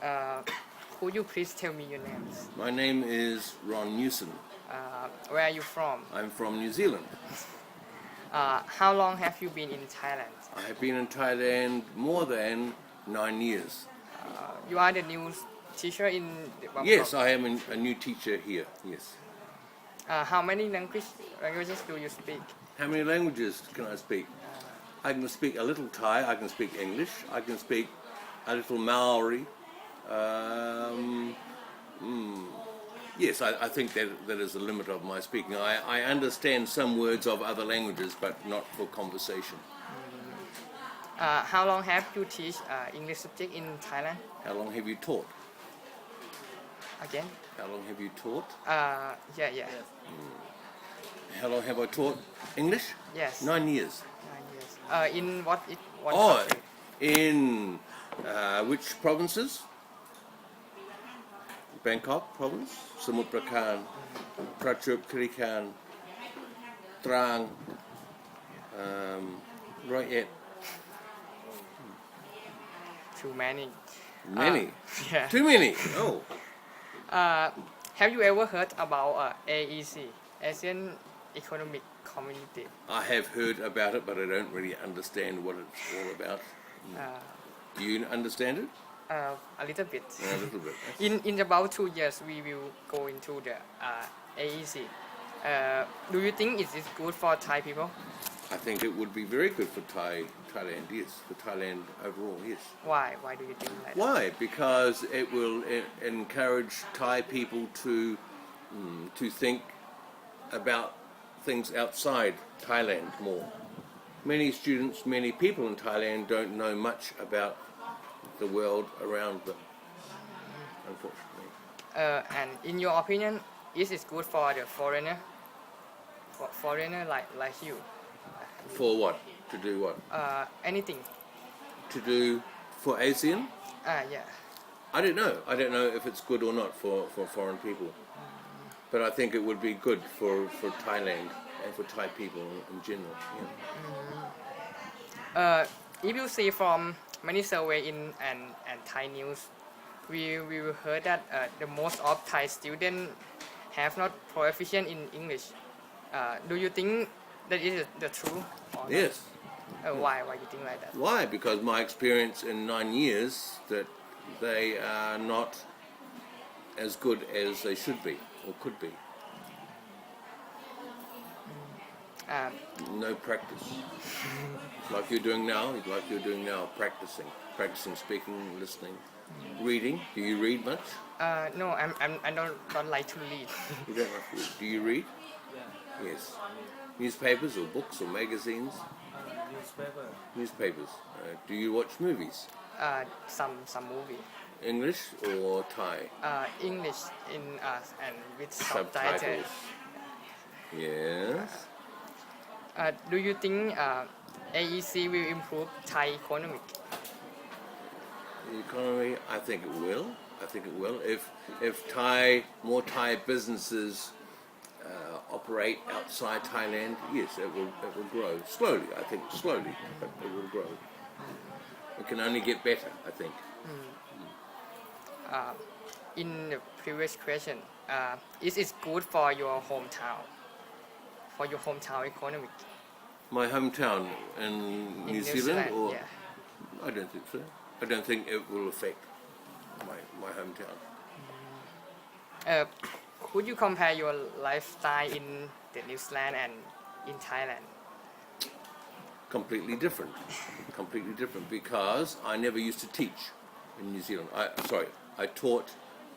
Uh, could you please tell me your names? My name is Ron Newson. Where are you from? I'm from New Zealand. How long have you been in Thailand? I have been in Thailand more than 9 years. You are the new teacher in Bangkok. Yes, I am a new teacher here. Yes. How many languages do you speak? How many languages can I speak? I can speak a little Thai. I can speak English. I can speak a little Maori. Yes, I think that is the limit of my speaking. I understand some words of other languages, but not for conversation. How long have you teach English subject in Thailand? How long have you taught? Again? How long have you taught? Yeah. How long have I taught English? Yes. 9 years. 9 years. In what Oh, country? in which provinces? Bangkok province, Samut Prakan, Prachuap Khiri Khan, Trang, Royet. Too many. Many. Yeah. Too many. Oh. Have you ever heard about AEC, Asian Economic Community? I have heard about it, but I don't really understand what it's all about. Do you understand it? A little bit. A little bit. In about 2 years, we will go into the AEC. Do you think it is good for Thai people? I think it would be very good for Thailand, yes. For Thailand overall, yes. Why? Why do you think that? Why? Because it will encourage Thai people to think about things outside Thailand more. Many students, many people in Thailand don't know much about the world around them, unfortunately. And in your opinion, is it good for the foreigner? For foreigner like you? For what? To do what? Anything. To do for ASEAN? Yeah. I don't know. I don't know if it's good or not for foreign people. But I think it would be good for Thailand and for Thai people in general. Yeah. If you see from many survey and Thai news, we heard that the most of Thai students have not proficient in English. Do you think that is the truth? Or not? Yes. Why you think like that? Why? Because my experience in 9 years that they are not as good as they should be or could be. No practice. Like you're doing now, practicing speaking, listening, reading. Do you read much? No, I don't like to read. You don't like to read. Do you read? Yeah. Yes. Newspapers or books or magazines? Newspapers. Do you watch movies? Some movie. English or Thai? English in and with subtitles. Yes. Do you think AEC will improve Thai economy? The economy, I think it will. If more Thai businesses operate outside Thailand, yes, it will grow slowly. I think slowly, but it will grow. It can only get better, I think. In the previous question, is it good for your hometown? For your hometown economy? My hometown in New Zealand, or yeah. I don't think so. I don't think it will affect my hometown. Could you compare your lifestyle in the New Zealand and in Thailand? Completely different because I never used to teach in New Zealand. I taught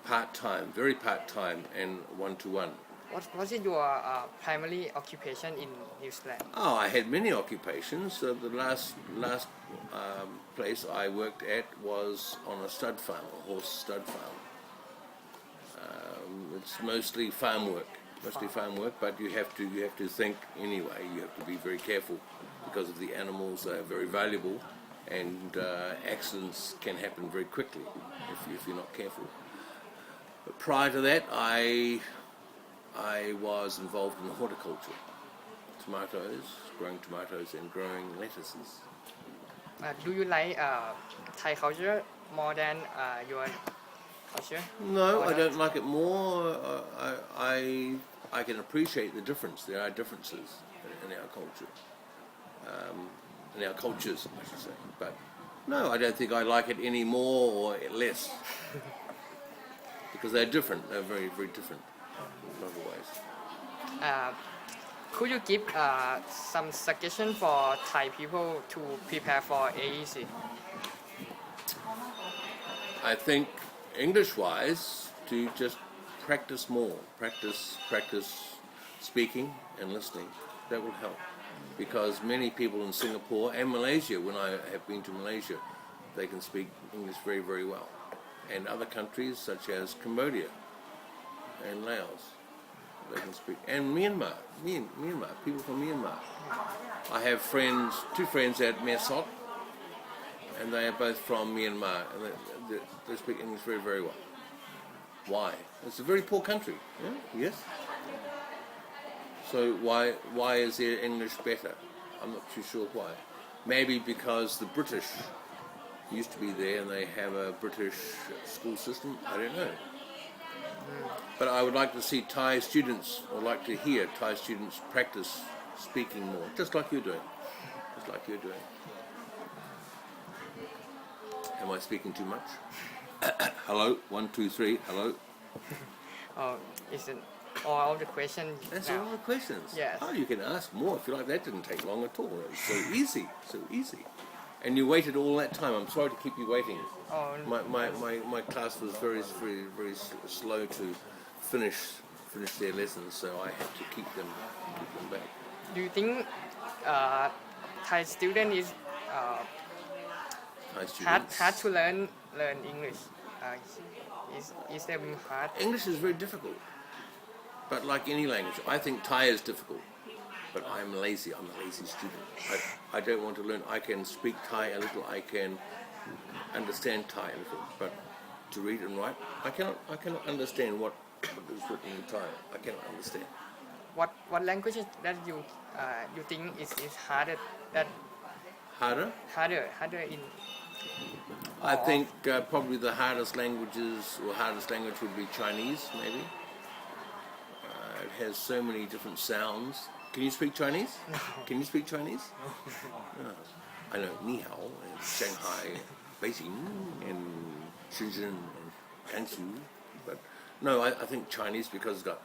part-time, very part-time and one-to-one. What was it your primary occupation in New Zealand? Oh, I had many occupations. The last place I worked at was on a stud farm, a horse stud farm. It's mostly farm work, but you have to think anyway. You have to be very careful because of the animals are very valuable, and accidents can happen very quickly if you're not careful. But prior to that, I was involved in horticulture, growing tomatoes and growing lettuces. Do you like Thai culture more than your culture? No, Or I not? don't like it more. I can appreciate the difference. There are differences in our culture, in our cultures, I should say. But no, I don't think I like it any more or less because they're different. They're very, very different in a lot of ways. Could you give some suggestion for Thai people to prepare for AEC? I think English-wise, to just practice more, practice speaking and listening. That will help because many people in Singapore and Malaysia, when I have been to Malaysia, they can speak English very, very well. And other countries such as Cambodia and Laos, they can speak. And Myanmar, people from Myanmar. I have two friends at Mesot, and they are both from Myanmar, and they speak English very, very well. Why? It's a very poor country. Yeah? Yes. So why is their English better? I'm not too sure why. Maybe because the British used to be there and they have a British school system. I don't know. But I would like to see Thai students, or like to hear Thai students practice speaking more, just like you're doing. Just like you're doing. Am I speaking too much? Hello, 1, 2, 3. Hello. Oh, isn't all of the questions That's now? all the questions. Yes. Oh, you can ask more if you like. That didn't take long at all. It was so easy, so easy. And you waited all that time. I'm sorry to keep you waiting. Oh, My class was very, very, very slow to finish their lessons, so I had to keep them back. do you think Thai student is Thai students. hard to learn English? Is them hard? English is very difficult, but like any language, I think Thai is difficult. But I'm lazy. I'm a lazy student. I don't want to learn. I can speak Thai a little. I can understand Thai a little, but to read and write, I cannot understand what is written in Thai. I cannot understand. What languages that you think is harder Harder? harder in? I think probably the hardest language would be Chinese, maybe. It has so many different sounds. Can you speak Chinese? No. Can you speak Chinese? No. I know Ni Hao and Shanghai, Beijing and Shenzhen and Hangzhou, but no, I think Chinese because it's got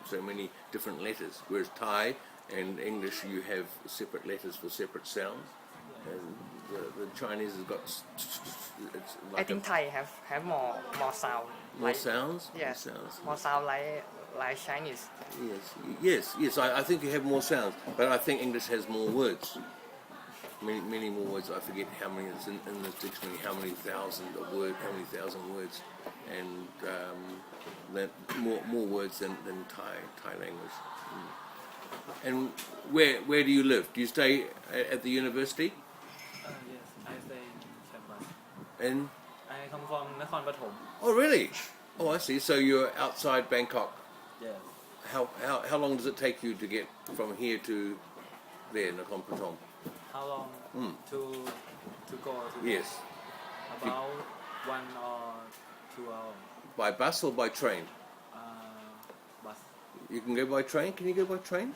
so many different letters, whereas Thai and English you have separate letters for separate sounds, and the Chinese has got. It's like I think Thai have more sound. more sounds. Yes, More sounds. more sound like Chinese. Yes. I think you have more sounds, but I think English has more words. Many more words. I forget how many it's in the dictionary. How many thousand words, and more words than Thai language. And where do you live? Do you stay at the university? Yes, I stay in campus. And I come from Nakhon Pathom. oh really? Oh I see. So you're outside Bangkok. Yes. How long does it take you to get from here to there, Nakhon Pathom? How long to go to Yes. About 1 or 2 hours. By bus or by train? Bus. You can go by train. Can you go by train?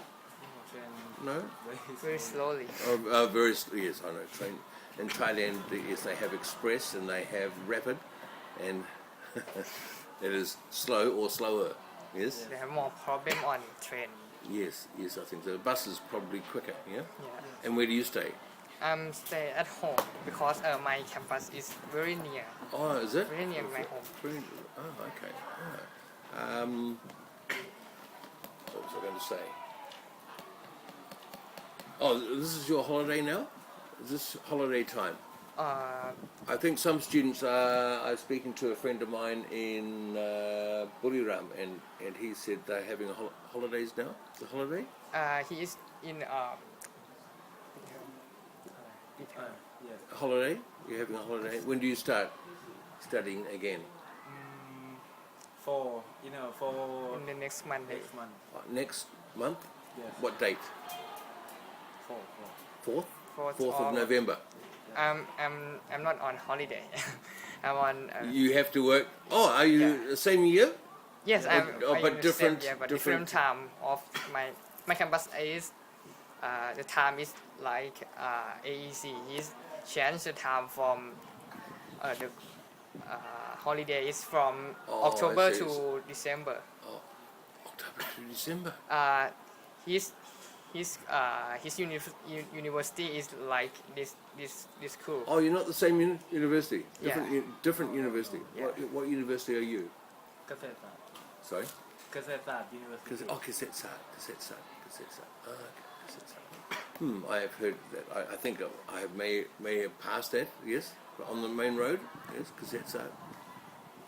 Train No. Very slowly. Yes, I know. Train in Thailand, yes, they have express and they have rapid, and it is slow or slower. Yes. They have more problem on train. Yes. I think the bus is probably quicker. Yeah. Yeah. And where do you stay? Stay at home because my campus is very near. Oh, is it? Very near my home. Oh, okay. What was I going to say? Oh, this is your holiday now? Is this holiday time? I think some students are speaking to a friend of mine in Buriram, and he said they're having holidays now. The holiday? He is in Yes. Holiday? You're having a holiday. When do you start studying again? For in the next Monday. next month. Next month? Yes. What date? 4. 4th? 4th of August. November. I'm not on holiday. I'm on. You have to work. Oh, are you Yeah. the same year? Yes, I'm. but I'm in the different- same year, but different- different time of my campus is. The time is like AEC. He's changed the time from the holiday is from Oh, I October see. to December. Oh, October to December. His university is like this school. Oh, you're not the same university. Yeah. Different university. Yeah. What university are you? เกษตรศาสตร์ Sorry. เกษตรศาสตร์ University Oh, Kasetsat. Ah, okay, Kasetsat. I have heard that. I think I may have passed that. Yes, on the main road. Yes, Kasetsat.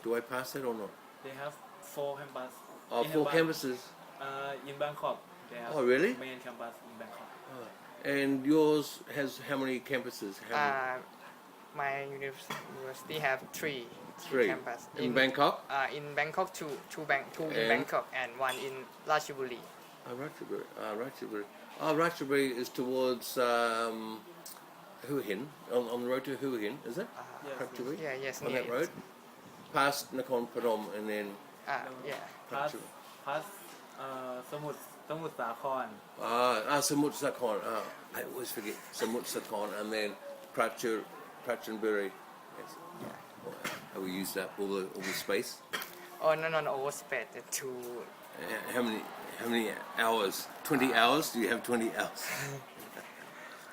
Do I pass that or not? they have 4 campus Oh, in 4 Bang- campuses. in Bangkok they have Oh, really? main campus in Bangkok And yours has how many campuses? My university have three Three. campus In Bangkok? In Bangkok, two in And? Bangkok and one in Ratchaburi. Oh, Ratchaburi. Ratchaburi. Oh, Ratchaburi is towards Hua Hin, on the road to Hua Hin, is it? Yes, Ratchaburi? Yes, On near that it. road? Past Nakhon Pathom and then Yeah. plusสมุทรสาคร Samut Sakhon. I always forget Samut Sakhon and then Prachanburi. Yes. Have we used up all the space? Oh no, overspread to How many hours? 20 hours? Do you have 20 hours?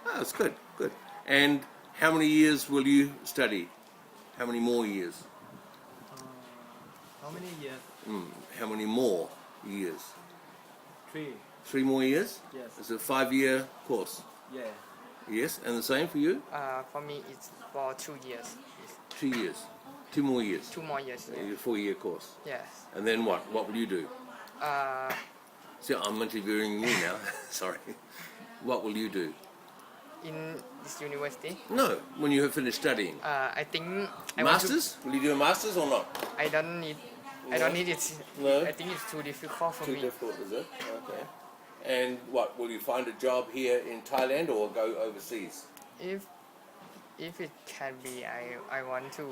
Oh, it's good. And how many years will you study? How many more years? how many years How many more years? 3 3 more years? Yes. It's a 5-year course. yeah Yes, and the same for you? for me it's for 2 years. 2 years. 2 more years. 2 more years. A 4-year course. Yes. And then what? What will you do? Uh, See, I'm interviewing you now. Sorry. What will you do? in this university, No, when you have finished studying. I think Masters? Will you do a masters or not? I don't need it. No? I think it's too difficult for Too me. difficult, is it? Okay. And what, will you find a job here in Thailand or go overseas? If it can be, I want to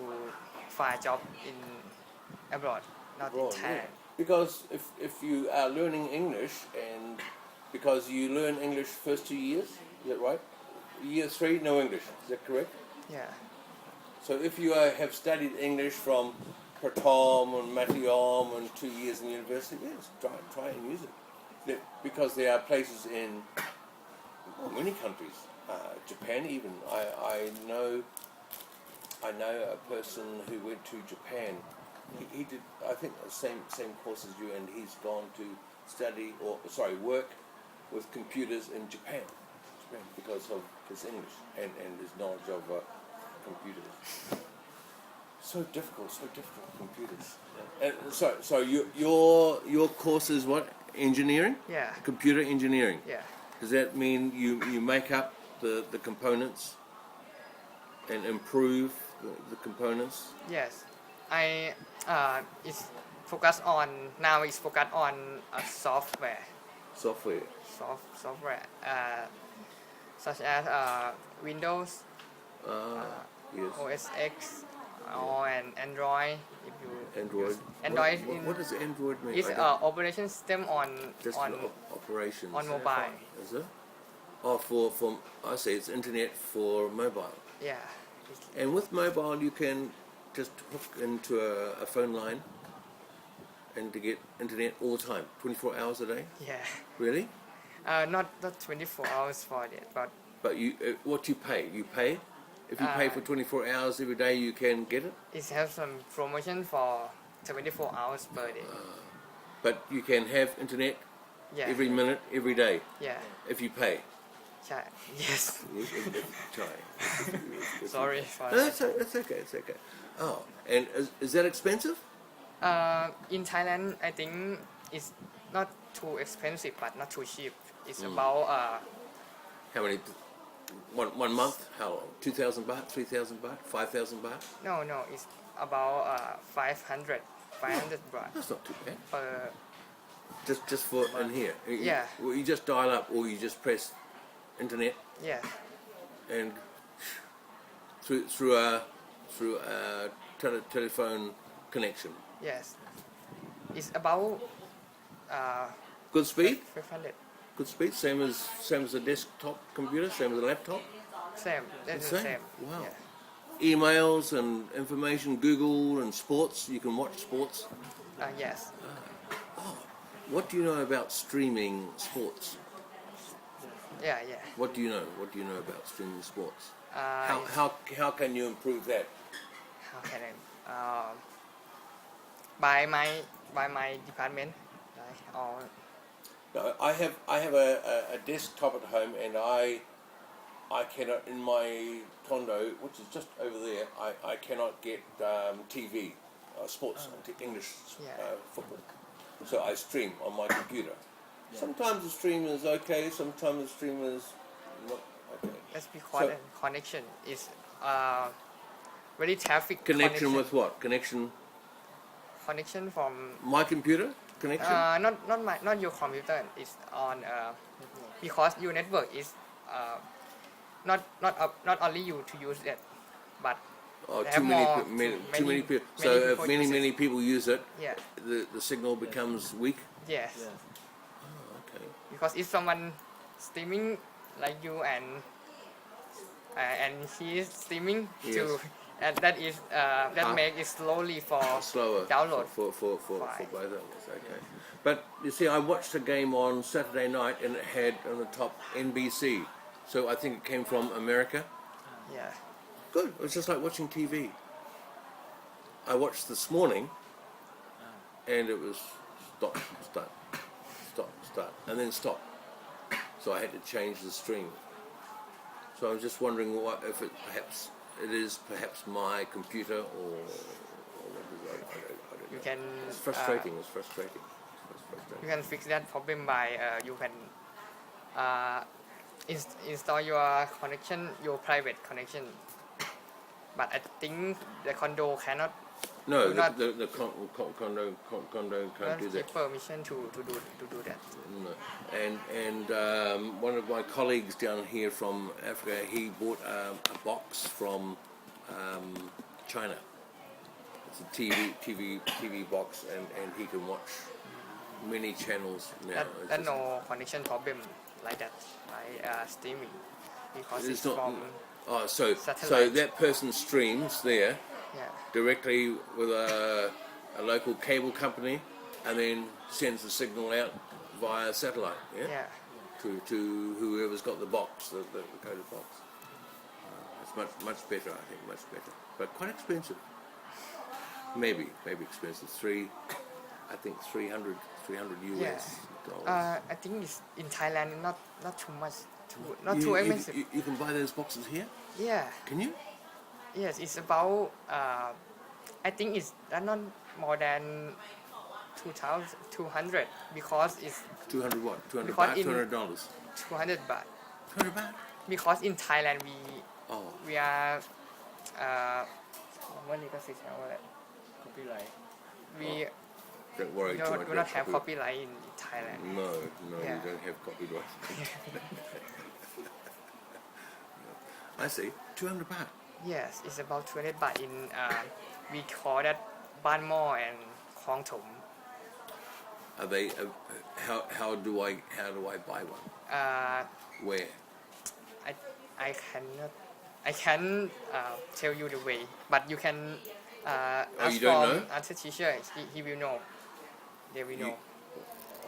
find job in abroad, not in Abroad, yeah. Thailand. Because if you are learning English and because you learn English first 2 years, is that right? Year 3, no English, is that correct? Yeah. So if you have studied English from Pratom and Mathiam and 2 years in university, yes, try and use it. Because there are places in many countries, Japan even. I know a person who went to Japan. He did, I think, the same course as you, and he's gone to work with computers in Japan because of his English and his knowledge of computers. So difficult, computers. And so your course is what? Engineering? Yeah. Computer engineering. Yeah. Does that mean you make up the components and improve the components? Yes. It's focused on software. Software. Software. Such as Windows, Yes. OS X, or an Android. If you Android. use Android What does Android mean? is I don't- operation system Just on operations. on mobile. Is it? Oh, for I say it's internet for mobile. Yeah. And with mobile, you can just hook into a phone line and to get internet all the time, 24 hours a day. Yeah. Really? Not 24 hours for it, but But you, what you pay? You pay. If you pay for 24 hours every day, you can get it. it has some promotion for 24 hours per day. But you can have internet Yeah. every minute, every day, Yeah. if you pay. ใช่ Yes. Try. Sorry for No, that. it's okay. It's okay. Oh, and is that expensive? In Thailand, I think it's not too expensive, but not too cheap. It's about How many? One month? How long? 2,000 baht, 3,000 baht, 5,000 baht? no, it's about 500 baht That's not too bad. per. Just for in here. Yeah. Well, you just dial up or you just press internet Yeah. and through a telephone connection. Yes. It's about uh, Good speed. 500. Good speed. Same as a desktop computer. Same as a laptop. Same. That's the same. Wow. Yeah. Emails and information, Google and sports. You can watch sports. Yes. What do you know about streaming sports? Yeah. What do you know? What do you know about streaming sports? Uh, How can you improve that? how can I? By my department, right? Or No, I have a desktop at home, and I cannot, in my condo, which is just over there, I cannot get TV, sports, English football. So I stream on my computer. Sometimes the stream is okay, sometimes the stream is not okay. that's because the connection is very traffic Connection with what? Connection? Connection from My computer? Connection? not your computer. It's on because your network is not only you to use it, but Oh, they have more, too many people. So if many people use it, yeah. the signal becomes weak. Yes. Yes. Oh, okay. Because if someone streaming like you and he is streaming Yes. to and that is that make it slowly for Slower download. for Fine. both of us. Okay. But you see, I watched a game on Saturday night, and it had on the top NBC. So I think it came from America. Yeah. Good. It was just like watching TV. I watched this morning, and it was stop, start, and then stop. So I had to change the stream. So I was just wondering if it is perhaps my computer or what is it? I don't You know. can It's frustrating. It's frustrating. you can fix that problem by you can install your connection, your private connection. But I think the condo cannot. No, do not- the condo can't do that. give permission to do that. No. And one of my colleagues down here from Africa, he bought a box from China. It's a TV box, and he can watch many channels now. It's That just- no connection problem like that by streaming because It's it's not. from Oh, so satellite. that person streams there yeah. directly with a local cable company, and then sends the signal out via satellite. Yeah. Yeah. To whoever's got the box, the coded box. It's much better, I think, much better, but quite expensive. Maybe expensive. I think 300 US dollars. I think it's in Thailand not too much, not too expensive. You can buy those boxes here. Yeah. Can you? Yes, it's about I think it's not more than 2,200 because it's 200 what? 200 Because baht. in- $200. 200 baht. 200 baht. Because in Thailand Oh. we are ว่าลิขสิทธิ์ใช้ว่าอะไร Copyright. we Don't worry we too don't, much. we don't have copyright in Thailand. No, Yeah. you don't have copyright. I see. 200 baht. Yes, it's about 200 baht in we call that Ban Mo and Khong Thom. Are they? How do I buy one? Where? I can tell you the way, but you can ask you don't from know? other teacher. He will know. They will know.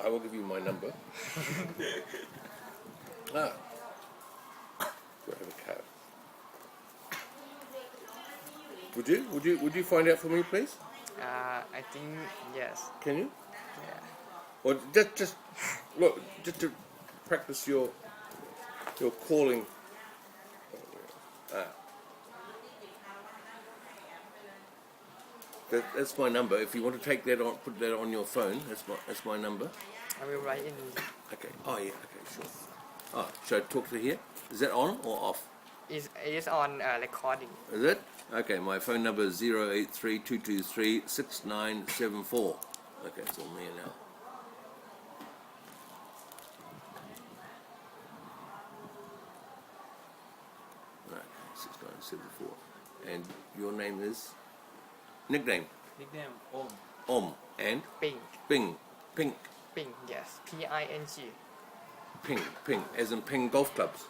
I will give you my number. Do I have a card? Would you find out for me, please? I think yes. Can you? Yeah. Or just look, just to practice your calling. That's my number. If you want to take that on, put that on your phone. That's my number. I will write in. Okay. Oh yeah. Okay. Sure. Oh, should I talk to here? Is that on or off? Is on recording. Is it? Okay. My phone number is 083-223-6974. Okay, it's on there now. Okay, 6974. And your name is? Nickname? Nickname Om. Om. And? Ping. Ping. Pink. Ping. Yes. P-I-N-G. Ping. Ping. As in Ping golf clubs?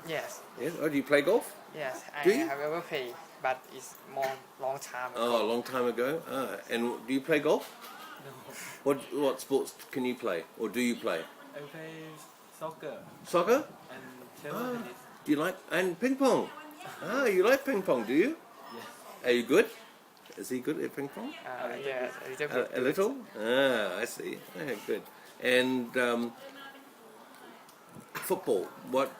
Yes. Yes. Oh, do you play golf? Yes. Do I you? have ever played, but it's long time ago. Oh, a long time ago. And do you play golf? No. What sports can you play? Or do you play? I play soccer Soccer? and table tennis. Do you like... And ping pong? You like ping pong, do you? Yes. Are you good? Is he good at ping pong? Yes. A little bit. A little? I see. Good. And football. What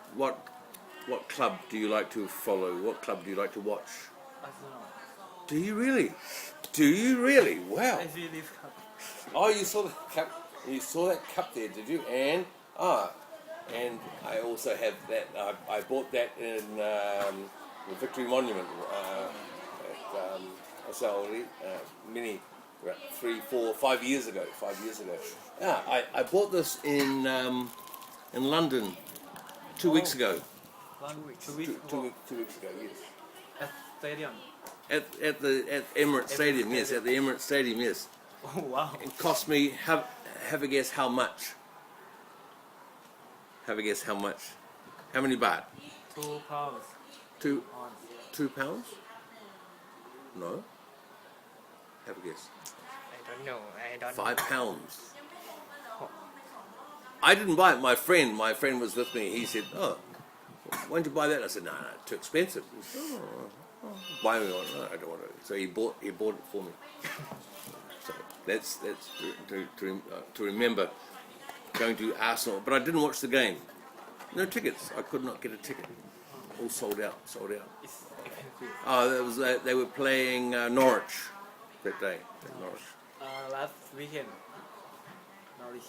club do you like to follow? What club do you like to watch? Arsenal. Do you really? Do you really? Wow. I see this cup. Oh, you saw the cup. You saw that cup there, did you? And and I also have that. I bought that in the Victory Monument at Asaori, many, about 3, 4, 5 years ago. 5 years ago. Yeah, I bought this in London 2 weeks ago. 2 weeks. 2 weeks ago. Yes. At stadium. At Emirates Stadium. Yes, at the Emirates Stadium. Yes. Oh wow. It cost me. Have a guess how much. Have a guess how much. How many baht? £2 Two on. £2? No. Have a guess. I don't know. I don't. £5. I didn't buy it. My friend was with me. He said, "Oh, why don't you buy that?" I said, "No, too expensive." He said, "Oh, buy me one." No, I don't want it. So he bought it for me. So that's to remember going to Arsenal. But I didn't watch the game. No tickets. I could not get a ticket. All sold out. Sold out. It's expensive. Oh, that was they were playing Norwich that day. Norwich. Last weekend. Norwich.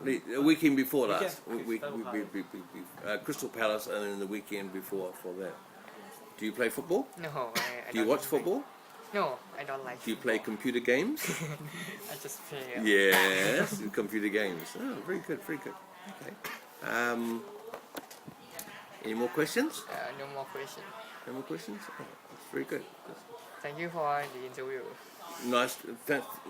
The weekend before last. Crystal Palace. Crystal Palace, and then the weekend before that. Do you play football? No. I Do you don't watch like- football? No, I don't like. Do you play computer games? I just play. Yes, computer games. Oh, very good, very good. Okay. Any more questions? No more question. No more questions? Oh, that's very good. Thank you for the interview. Nice.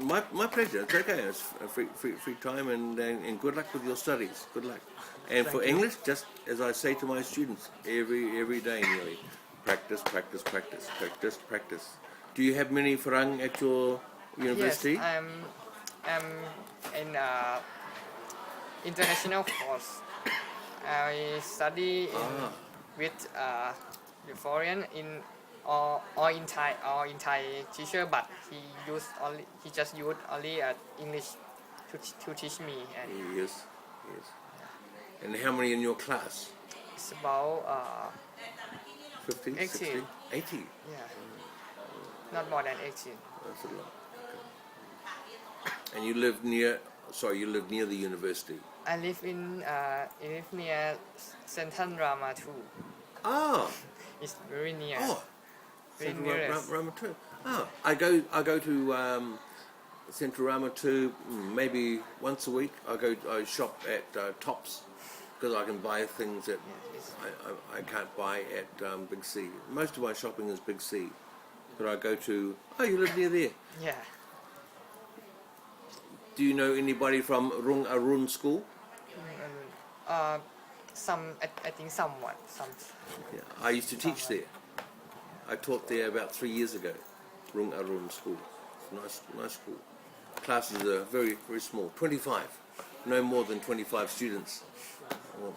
My pleasure. It's okay. It's a free time, and good luck with your studies. Good luck. And for English, just as I say to my students every day nearly, practice, practice, practice, practice, practice. Do you have many Farang at your university? Yes, I'm in international course. I study with the foreign in or in Thai teacher, but he just used only English to teach me, and Yes. And how many in your class? it's about 50, 80. 60, 80? yeah, not more than 18. That's a lot. Okay. And you live near the university? I live near Central Rama 2. Ah, It's very near. Very Central nearest. Rama 2. Ah, I go to Central Rama 2 maybe once a week. I shop at Tops because I can buy things that I can't buy at Big C. Most of my shopping is Big C. But I go to... Oh, you live near there. Yeah. Do you know anybody from Rung Arun School? I think somewhat. Yeah, I used to teach there. I taught there about 3 years ago. Rung Arun School. It's a nice school. Classes are very, very small. 25. No more than 25 students.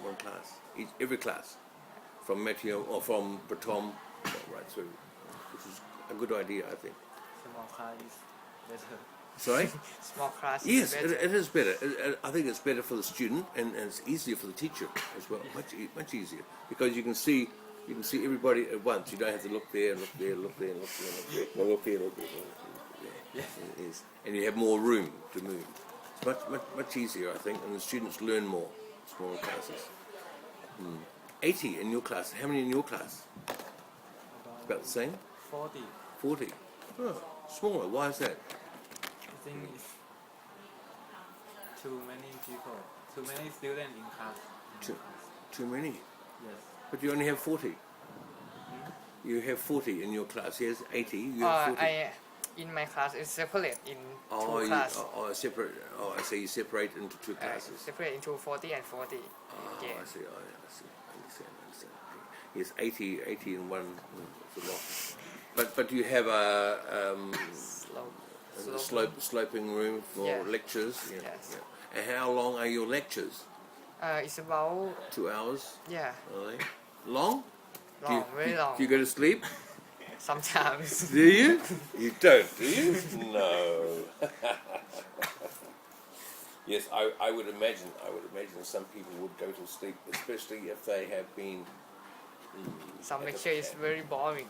One class. Every class. From Meteor or from Batom right through. Which is a good idea, I think. Small car is better. Sorry? Small class. Yes, is better. it is better. I think it's better for the student, and it's easier for the teacher as well. Much easier because you can see everybody at once. You don't have to look there, look there, look there, look there, look there, look there, look there. Yes. It is. And you have more room to move. It's much easier, I think, and the students learn more. Smaller classes. 80 in your class. How many in your class? About the same. 40. 40. Oh, smaller. Why is that? I think it's too many people, too many students in class. Too many. Yes. But you only have 40. You have 40 in your class. He has 80. You have 40. In my class it's separate in Oh, two classes. separate. Oh, I see. You separate into two classes. Separate into 40 and 40. Oh, Yeah. I see. I see. Understand. Yes, 80 in one. It's a lot. But you have a sloping room for Yeah. lectures. Yeah, Yes. yeah. And how long are your lectures? It's about 2 hours. yeah Are they long? long, very long. Do you go to sleep? Sometimes. Do you? You don't, do you? No. Yes, I would imagine some people would go to sleep, especially if they have been. Some lecture is very boring.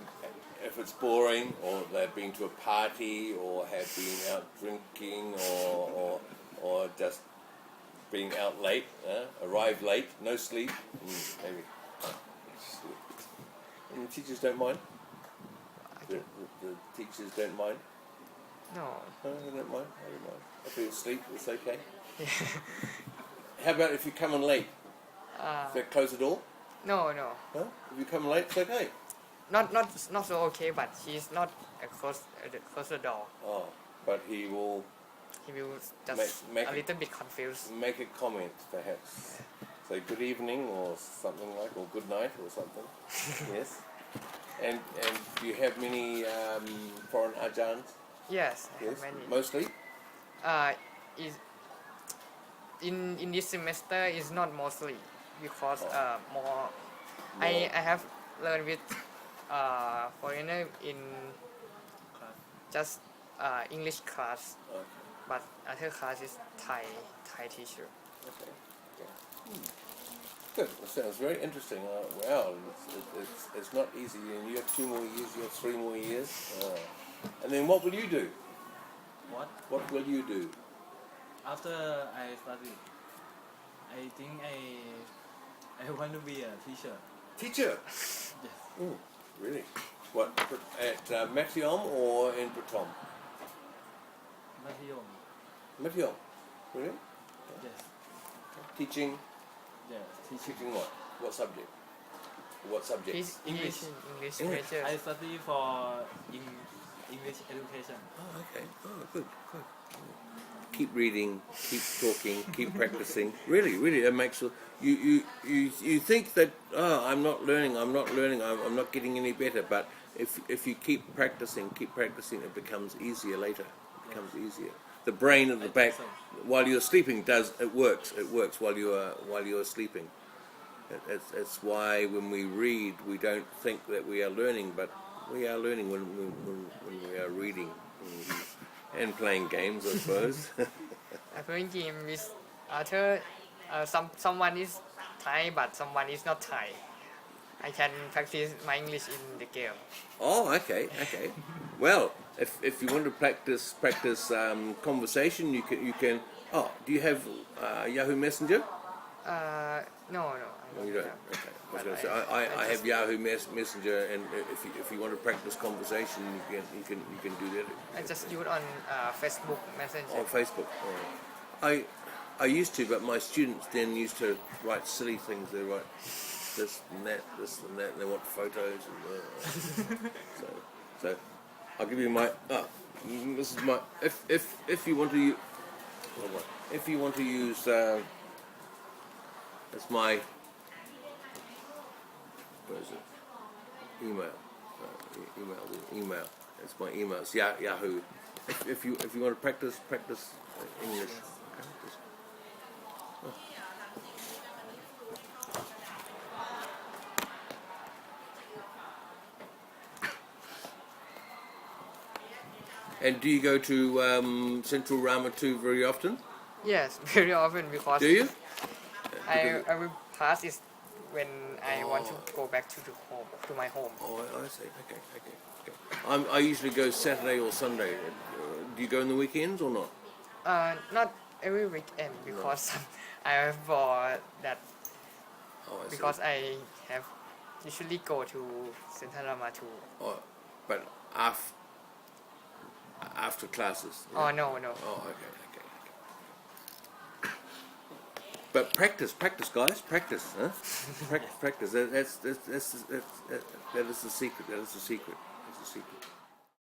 If it's boring, or they've been to a party, or have been out drinking, or just being out late, arrive late, no sleep, maybe. And the teachers don't mind. The teachers don't mind. No. No, they don't mind. I don't mind. If you sleep, it's okay. How about if you come in late? Does that close the door? No. Huh? If you come late, it's okay. Not so okay, but he's not close the door. Oh, but he will just make a little bit confused. make a comment, perhaps. Say good evening or something like, or good night or something. Yes. And do you have many foreign ajans? Yes, I Yes. have many. Mostly. Is in this semester is not mostly because more. I have learned with foreigner in just English class, Okay. but other class is Thai teacher. Okay. Yeah. Good. That sounds very interesting. Wow, it's not easy. And you have 2 more years. You have 3 more years. And then what will you do? What? What will you do? After I study, I think I want to be a teacher. Teacher. Yes. Oh, really? What, at Mathiom or in Pratom? มัธยม Mathiom. Really? Yes. Teaching. Yes. Teaching. Teaching what? What subject? What subject? He's English. English English. major. I study for English education. Oh, okay. Oh, good. Keep reading, keep talking, keep practicing. Really, that makes you think that I'm not learning, I'm not getting any better. But if you keep practicing, it becomes easier later. It becomes easier. The brain at the back, while you're sleeping, it works. It works while you're sleeping. It's why when we read, we don't think that we are learning, but we are learning when we are reading. And playing games, I suppose. I playing game with other. Someone is Thai, but someone is not Thai. I can practice my English in the game. Oh, okay. Well, if you want to practice conversation, you can. Oh, do you have Yahoo Messenger? No. No, you don't. Okay. I was going to say I have Yahoo Messenger, and if you want to practice conversation, you can do that. I just use on Facebook Messenger. On Facebook. Oh. I used to, but my students then used to write silly things. They write this and that, and they want photos. And, so I'll give you my. This is my. If you want to use. If you want to use. That's my. Where is it? Email. Email. It's my email. It's Yahoo. If you want to practice English. Okay, just, And do you go to Central Rama 2 very often? Yes, very often because Do you? I will pass it when I want to go back to my home. Oh, I see. Okay. I usually go Saturday or Sunday. Do you go on the weekends or not? Not every weekend because I have for that Oh, I see. because I have usually go to Central Rama too. Oh, but after classes. Oh no. Oh, okay. But practice, guys, practice, huh? Practice. That is the secret. That is the secret. That's the secret.